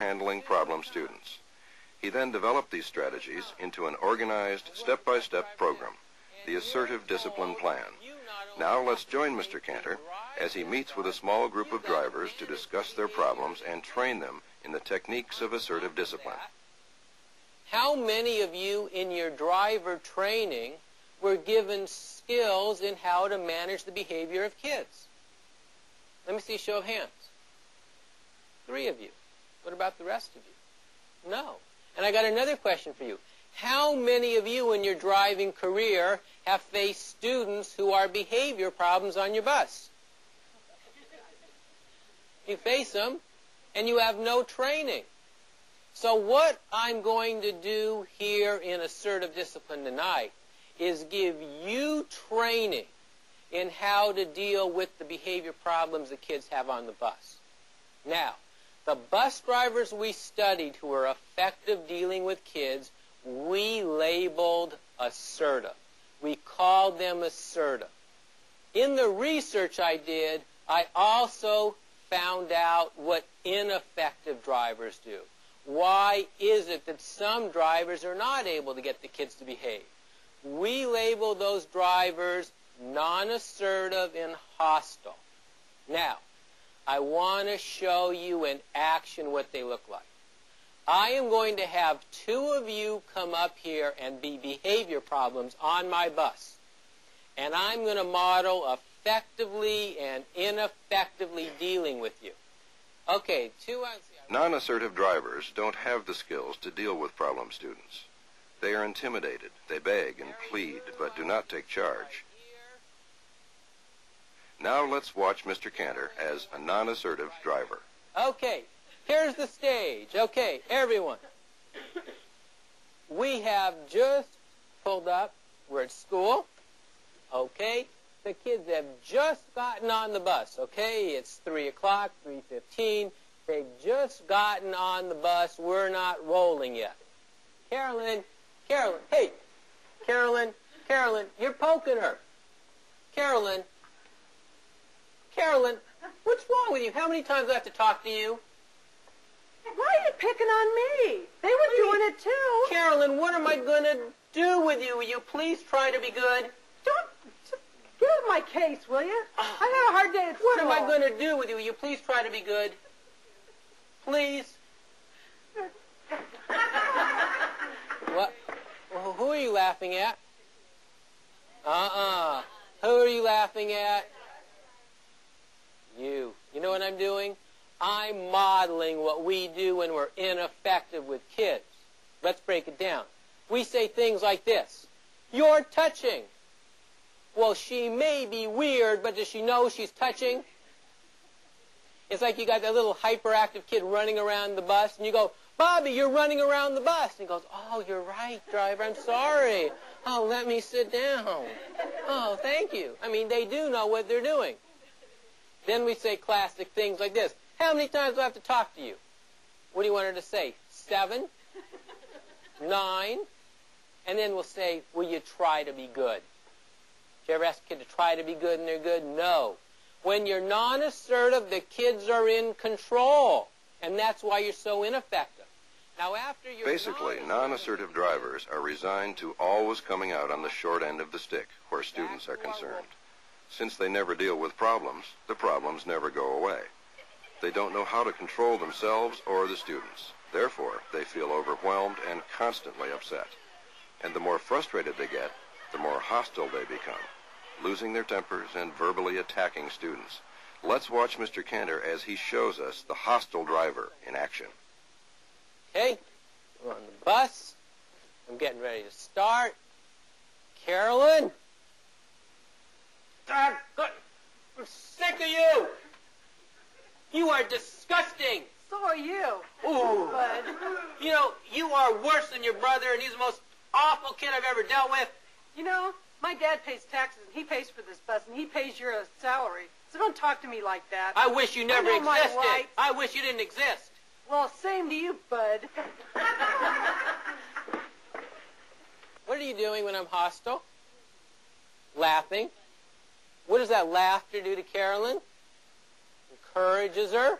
handling problem students. He then developed these strategies into an organized, step-by-step program, the Assertive Discipline Plan. Now let's join Mr. Cantor as he meets with a small group of drivers to discuss their problems and train them in the techniques of assertive discipline. How many of you in your driver training were given skills in how to manage the behavior of kids? Let me see a show of hands. 3 of you. What about the rest of you? No. And I got another question for you. How many of you in your driving career have faced students who are behavior problems on your bus? You face them, and you have no training. So what I'm going to do here in Assertive Discipline tonight is give you training in how to deal with the behavior problems the kids have on the bus. Now, the bus drivers we studied who are effective dealing with kids, we labeled assertive. We called them assertive. In the research I did, I also found out what ineffective drivers do. Why is it that some drivers are not able to get the kids to behave? We label those drivers non-assertive and hostile. Now, I want to show you in action what they look like. I am going to have 2 of you come up here and be behavior problems on my bus. And I'm going to model effectively and ineffectively dealing with you. Okay, 2 out. Non-assertive drivers don't have the skills to deal with problem students. They are intimidated, they beg and plead, but do not take charge. Now let's watch Mr. Cantor as a non-assertive driver. Okay, here's the stage. Okay, everyone. We have just pulled up. We're at school. Okay, the kids have just gotten on the bus. Okay, it's 3 o'clock, 3:15. They've just gotten on the bus. We're not rolling yet. Carolyn, hey, Carolyn, you're poking her. Carolyn, what's wrong with you? How many times do I have to talk to you? Why are you picking on me? They were doing it too. Carolyn, what am I going to do with you? Will you please try to be good? Don't get out of my case, will you? I had a hard day at school. What am I going to do with you? Will you please try to be good? Please. What? Well, who are you laughing at? Who are you laughing at? You. You know what I'm doing? I'm modeling what we do when we're ineffective with kids. Let's break it down. We say things like this. You're touching. Well, she may be weird, but does she know she's touching? It's like you got that little hyperactive kid running around the bus, and you go, Bobby, you're running around the bus. And he goes, oh, you're right, driver, I'm sorry. Oh, let me sit down. Oh, thank you. I mean, they do know what they're doing. Then we say classic things like this. How many times do I have to talk to you? What do you want her to say? 7? 9? And then we'll say, will you try to be good? Did you ever ask a kid to try to be good and they're good? No. When you're non-assertive, the kids are in control. And that's why you're so ineffective. Now, after you're Basically, non-assertive drivers are resigned to always coming out on the short end of the stick where students are concerned. Since they never deal with problems, the problems never go away. They don't know how to control themselves or the students. Therefore, they feel overwhelmed and constantly upset. And the more frustrated they get, the more hostile they become, losing their tempers and verbally attacking students. Let's watch Mr. Cantor as he shows us the hostile driver in action. Okay, we're on the bus. I'm getting ready to start. Carolyn? Dad, I'm sick of you. You are disgusting. So are you. Ooh. Bud. You know, you are worse than your brother, and he's the most awful kid I've ever dealt with. You know, my dad pays taxes, and he pays for this bus, and he pays your salary. So don't talk to me like that. I wish you never I know my existed. rights. I wish you didn't exist. Well, same to you, bud. What are you doing when I'm hostile? Laughing. What does that laughter do to Carolyn? Encourages her.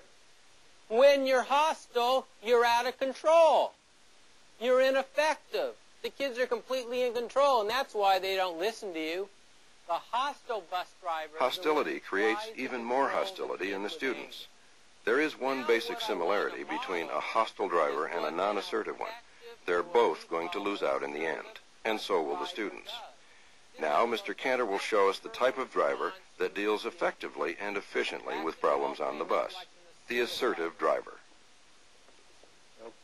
When you're hostile, you're out of control. You're ineffective. The kids are completely in control, and that's why they don't listen to you. The hostile bus driver... Hostility creates even more hostility in the students. There is one basic similarity between a hostile driver and a non-assertive one. They're both going to lose out in the end, and so will the students. Now, Mr. Cantor will show us the type of driver that deals effectively and efficiently with problems on the bus, the assertive driver.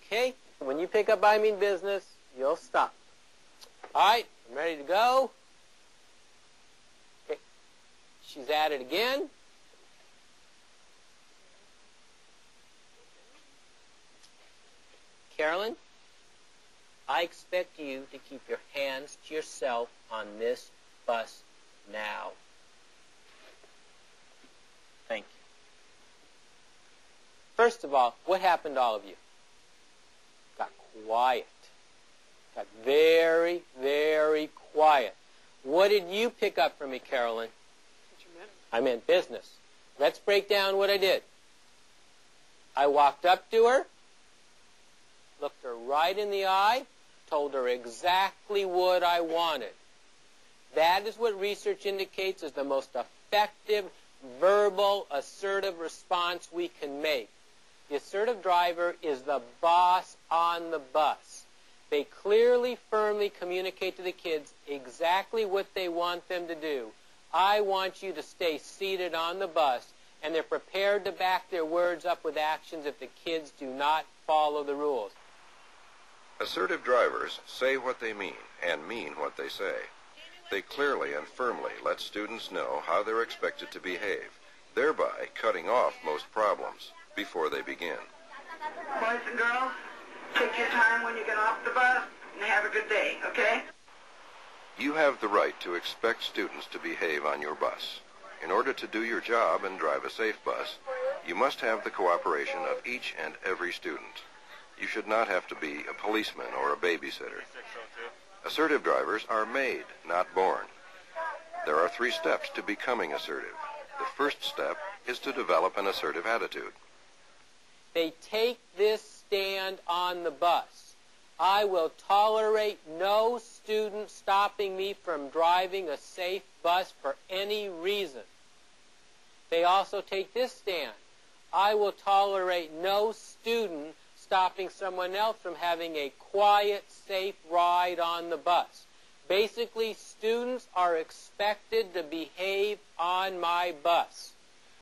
Okay, when you pick up I mean business, you'll stop. All right, I'm ready to go. Okay, she's at it again. Carolyn, I expect you to keep your hands to yourself on this bus now. Thank you. First of all, what happened to all of you? Got quiet. Got very, very quiet. What did you pick up from me, Carolyn? What you meant? I meant business. Let's break down what I did. I walked up to her, looked her right in the eye, told her exactly what I wanted. That is what research indicates is the most effective verbal, assertive response we can make. The assertive driver is the boss on the bus. They clearly, firmly communicate to the kids exactly what they want them to do. I want you to stay seated on the bus, and they're prepared to back their words up with actions if the kids do not follow the rules. Assertive drivers say what they mean and mean what they say. They clearly and firmly let students know how they're expected to behave, thereby cutting off most problems before they begin. Boys and girls, take your time when you get off the bus and have a good day, okay? You have the right to expect students to behave on your bus. In order to do your job and drive a safe bus, you must have the cooperation of each and every student. You should not have to be a policeman or a babysitter. Assertive drivers are made, not born. There are 3 steps to becoming assertive. The first step is to develop an assertive attitude. They take this stand on the bus. I will tolerate no student stopping me from driving a safe bus for any reason. They also take this stand. I will tolerate no student stopping someone else from having a quiet, safe ride on the bus. Basically, students are expected to behave on my bus.